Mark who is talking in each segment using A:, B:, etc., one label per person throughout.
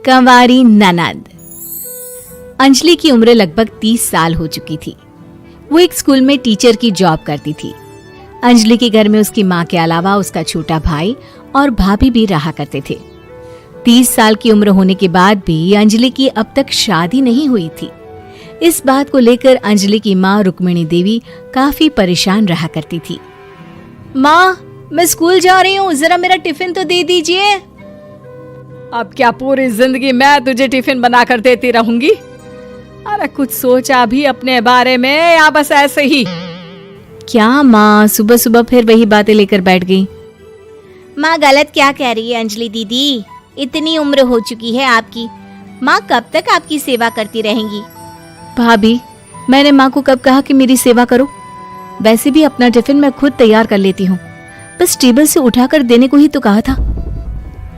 A: कंवारी ननद। अंजलि की उम्र लगभग 30 साल हो चुकी थी। वो एक स्कूल में टीचर की जॉब करती थी। अंजलि के घर में उसकी माँ के अलावा उसका छोटा भाई और भाभी भी रहा करते थे। 30 साल की उम्र होने के बाद भी अंजलि की अब तक शादी नहीं हुई थी। इस बात को लेकर अंजलि की माँ रुक्मिणी देवी काफी परेशान रहा करती थी। माँ, मैं स्कूल जा रही हूँ, जरा मेरा टिफिन तो दे दीजिए।
B: अब क्या पूरी जिंदगी मैं तुझे टिफिन बनाकर देती रहूंगी? अरे कुछ सोचा भी अपने बारे में या बस ऐसे ही?
A: क्या माँ, सुबह सुबह फिर वही बातें लेकर बैठ गई।
C: माँ गलत क्या कह रही है अंजलि दीदी? इतनी उम्र हो चुकी है आपकी, माँ कब तक आपकी सेवा करती रहेंगी?
A: भाभी, मैंने माँ को कब कहा कि मेरी सेवा करो? वैसे भी अपना टिफिन मैं खुद तैयार कर लेती हूँ, बस टेबल से उठाकर देने को ही तो कहा था।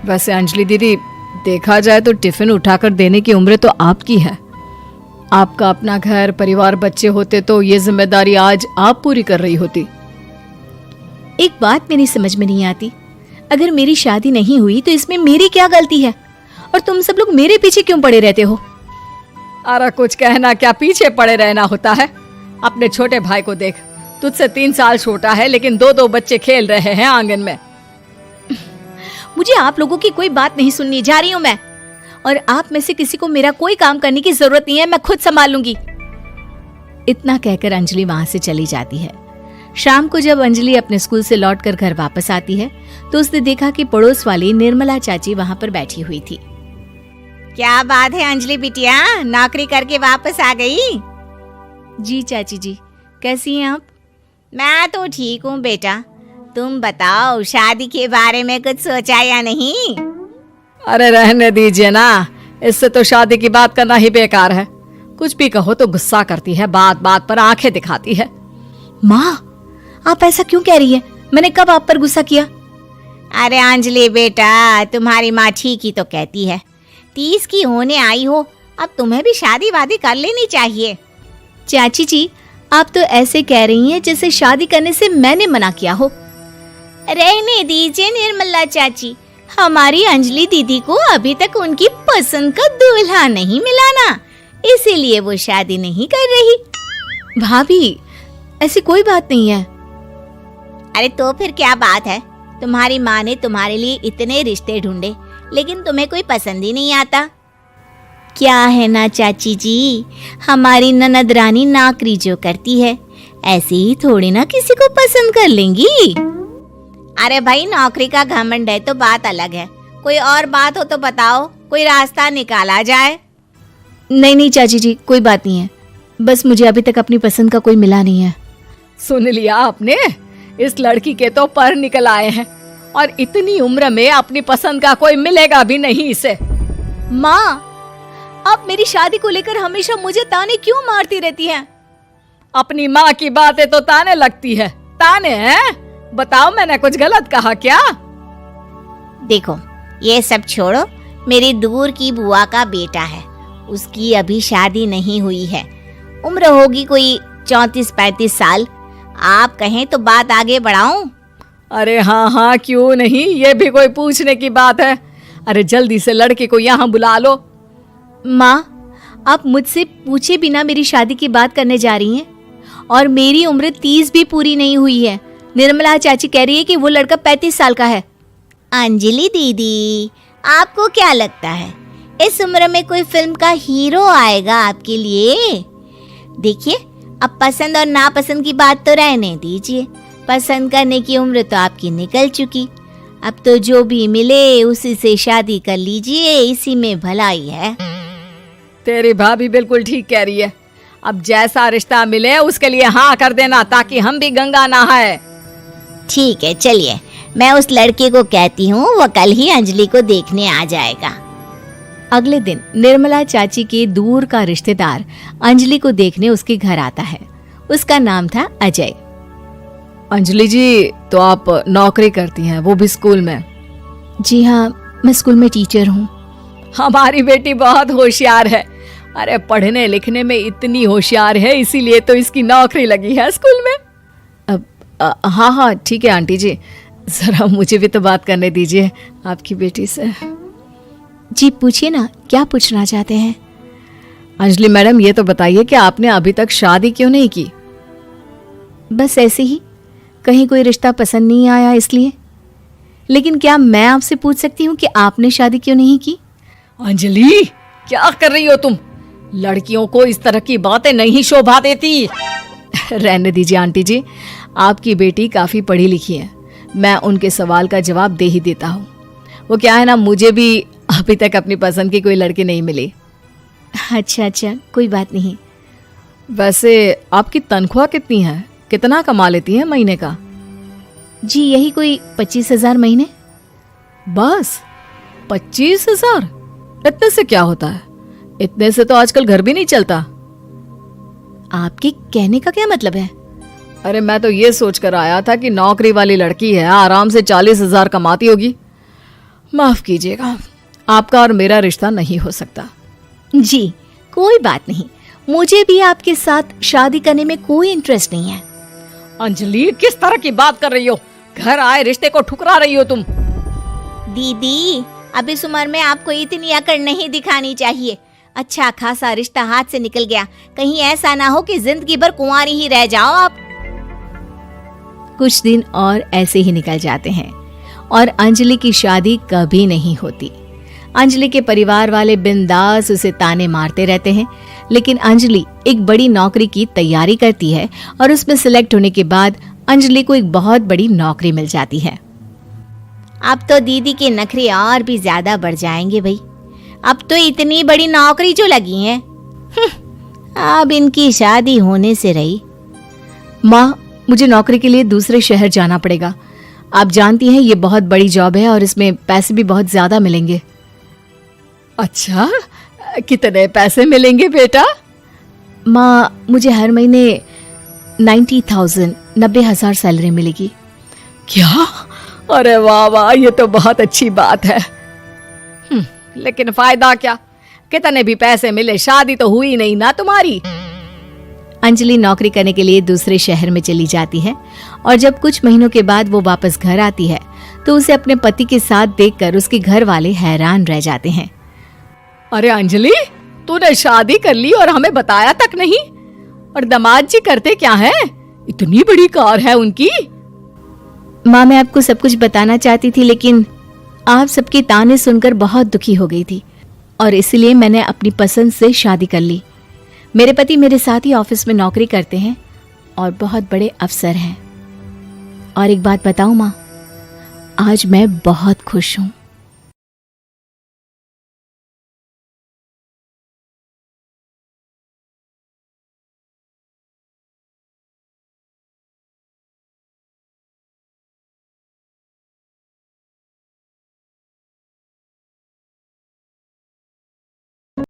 B: वैसे अंजलि दीदी, देखा जाए तो टिफिन उठाकर देने की उम्र तो आपकी है। आपका अपना घर परिवार बच्चे होते तो ये जिम्मेदारी आज आप पूरी कर रही होती।
A: एक बात मेरी समझ में नहीं आती, अगर मेरी शादी नहीं हुई तो इसमें मेरी क्या गलती है? और तुम सब लोग मेरे पीछे क्यों पड़े रहते हो?
B: अरे कुछ कहना क्या पीछे पड़े रहना होता है? अपने छोटे भाई को देख, तुझसे 3 साल छोटा है लेकिन 2-2 बच्चे खेल रहे हैं आंगन में।
A: मुझे आप लोगों की कोई बात नहीं सुननी, जा रही हूँ मैं। और आप में से किसी को मेरा कोई काम करने की जरूरत नहीं है, मैं खुद संभाल लूंगी। इतना कहकर अंजलि वहां से चली जाती है। शाम को जब अंजलि अपने स्कूल से लौटकर घर वापस आती है तो उसने देखा कि पड़ोस वाली निर्मला चाची वहां पर बैठी हुई थी।
C: क्या बात है अंजलि बिटिया, नौकरी करके वापस आ गई?
A: जी चाची जी, कैसी हैं आप?
C: मैं तो ठीक हूँ बेटा, तुम बताओ शादी के बारे में कुछ सोचा या नहीं?
B: अरे रहने दीजिए ना, इससे तो शादी की बात करना ही बेकार है। कुछ भी कहो तो गुस्सा करती है, बात बात पर आंखें दिखाती है।
A: माँ, आप ऐसा क्यों कह रही है? मैंने कब आप पर गुस्सा किया?
C: अरे अंजलि बेटा, तुम्हारी माँ ठीक ही तो कहती है। 30 की होने आई हो, अब तुम्हें भी शादी वादी कर लेनी चाहिए।
A: चाची जी, आप तो ऐसे कह रही हैं जैसे शादी करने से मैंने मना किया हो।
C: रहने दीजिए निर्मला चाची, हमारी अंजलि दीदी को अभी तक उनकी पसंद का दूल्हा नहीं मिला ना, इसीलिए वो शादी नहीं कर रही।
A: भाभी, ऐसी कोई बात नहीं है।
C: अरे तो फिर क्या बात है? तुम्हारी माँ ने तुम्हारे लिए इतने रिश्ते ढूंढे लेकिन तुम्हें कोई पसंद ही नहीं आता।
A: क्या है ना चाची जी, हमारी ननद रानी नौकरी जो करती है, ऐसे ही थोड़ी ना किसी को पसंद कर लेंगी।
C: अरे भाई, नौकरी का घमंड है तो बात अलग है, कोई और बात हो तो बताओ, कोई रास्ता निकाला जाए।
A: नहीं नहीं चाची जी, कोई बात नहीं है, बस मुझे अभी तक अपनी पसंद का कोई मिला नहीं है।
B: सुन लिया आपने, इस लड़की के तो पर निकल आए हैं और इतनी उम्र में अपनी पसंद का कोई मिलेगा भी नहीं इसे।
A: माँ, आप मेरी शादी को लेकर हमेशा मुझे ताने क्यों मारती रहती हैं?
B: अपनी माँ की बातें तो ताने लगती है। ताने हैं? बताओ, मैंने कुछ गलत कहा क्या?
C: देखो, ये सब छोड़ो, मेरी दूर की बुआ का बेटा है, उसकी अभी शादी नहीं हुई है, उम्र होगी कोई 34-35 साल। आप कहें तो बात आगे बढ़ाऊं?
B: अरे हाँ हाँ, क्यों नहीं, ये भी कोई पूछने की बात है। अरे जल्दी से लड़के को यहाँ बुला लो।
A: माँ, आप मुझसे पूछे बिना मेरी शादी की बात करने जा रही हैं, और मेरी उम्र 30 भी पूरी नहीं हुई है। निर्मला चाची कह रही है कि वो लड़का 35 साल का है।
C: अंजलि दीदी, आपको क्या लगता है इस उम्र में कोई फिल्म का हीरो आएगा आपके लिए? देखिए, अब पसंद और नापसंद की बात तो रहने दीजिए, पसंद करने की उम्र तो आपकी निकल चुकी। अब तो जो भी मिले उसी से शादी कर लीजिए, इसी में भलाई है।
B: तेरी भाभी बिल्कुल ठीक कह रही है। अब जैसा रिश्ता मिले उसके लिए हाँ कर देना, ताकि हम भी गंगा नहाए।
C: ठीक है, चलिए मैं उस लड़के को कहती हूँ, वो कल ही अंजलि को देखने आ जाएगा।
A: अगले दिन निर्मला चाची के दूर का रिश्तेदार अंजलि को देखने उसके घर आता है। उसका नाम था अजय।
B: अंजलि जी, तो आप नौकरी करती हैं, वो भी स्कूल में?
A: जी हाँ, मैं स्कूल में टीचर हूँ।
B: हमारी बेटी बहुत होशियार है। अरे पढ़ने लिखने में इतनी होशियार है, इसीलिए तो इसकी नौकरी लगी है स्कूल में।
A: हाँ हाँ ठीक है आंटी जी, जरा मुझे भी तो बात करने दीजिए आपकी बेटी से। जी पूछिए ना, क्या पूछना चाहते हैं?
B: अंजलि मैडम, ये तो बताइए कि आपने अभी तक शादी क्यों नहीं की?
A: बस ऐसे ही, कहीं कोई रिश्ता पसंद नहीं आया इसलिए। लेकिन क्या मैं आपसे पूछ सकती हूँ कि आपने शादी क्यों नहीं की?
B: अंजलि, क्या कर रही हो तुम? लड़कियों को इस तरह की बातें नहीं शोभा देती। रहने दीजिए आंटी जी, आपकी बेटी काफी पढ़ी लिखी है, मैं उनके सवाल का जवाब दे ही देता हूँ। वो क्या है ना, मुझे भी अभी तक अपनी पसंद की कोई लड़की नहीं मिली।
A: अच्छा, कोई बात नहीं।
B: वैसे आपकी तनख्वाह कितनी है? कितना कमा लेती हैं महीने का?
A: जी यही कोई 25,000 महीने।
B: बस 25,000? इतने से क्या होता है? इतने से तो आजकल घर भी नहीं चलता।
A: आपके कहने का क्या मतलब है?
B: अरे मैं तो ये सोचकर आया था कि नौकरी वाली लड़की है, आराम से 40,000 कमाती होगी। माफ कीजिएगा, आपका और मेरा रिश्ता नहीं हो सकता।
A: जी कोई बात नहीं, मुझे भी आपके साथ शादी करने में कोई इंटरेस्ट नहीं है।
B: अंजलि, किस तरह की बात कर रही हो? घर आए रिश्ते को ठुकरा रही हो तुम।
C: दीदी, अब इस उम्र में आपको इतनी अकड़ नहीं दिखानी चाहिए। अच्छा खासा रिश्ता हाथ से निकल गया, कहीं ऐसा ना हो कि जिंदगी भर कुंवारी ही रह जाओ आप।
A: कुछ दिन और ऐसे ही निकल जाते हैं और अंजलि की शादी कभी नहीं होती। अंजलि के परिवार वाले बिंदास उसे ताने मारते रहते हैं, लेकिन अंजलि एक बड़ी नौकरी की तैयारी करती है और उसमें सिलेक्ट होने के बाद अंजलि को एक बहुत बड़ी नौकरी मिल जाती है।
C: अब तो दीदी के नखरे और भी ज्यादा बढ़ जाएंगे भाई। अब तो इतनी बड़ी नौकरी जो लगी है, अब इनकी शादी होने से रही।
A: माँ, मुझे नौकरी के लिए दूसरे शहर जाना पड़ेगा। आप जानती हैं ये बहुत बड़ी जॉब है और इसमें पैसे भी बहुत ज्यादा मिलेंगे।
B: अच्छा, कितने पैसे मिलेंगे बेटा?
A: माँ, मुझे हर महीने 90,000 सैलरी मिलेगी।
B: क्या? अरे वाह वाह, ये तो बहुत अच्छी बात है। लेकिन फायदा क्या? कितने भी पैसे मिले, शादी तो हुई नहीं ना तुम्हारी।
A: अंजलि नौकरी करने के लिए दूसरे शहर में चली जाती है और जब कुछ महीनों के बाद वो वापस घर आती है तो उसे अपने पति के साथ देखकर उसके घर वाले हैरान रह जाते हैं।
B: अरे अंजलि, तूने शादी कर ली और हमें बताया तक नहीं। और दामाद जी करते क्या है? इतनी बड़ी कार है उनकी।
A: माँ, मैं आपको सब कुछ बताना चाहती थी, लेकिन आप सबके ताने सुनकर बहुत दुखी हो गई थी और इसलिए मैंने अपनी पसंद से शादी कर ली। मेरे पति मेरे साथ ही ऑफिस में नौकरी करते हैं और बहुत बड़े अफसर हैं। और एक बात बताऊं माँ, आज मैं बहुत खुश हूँ।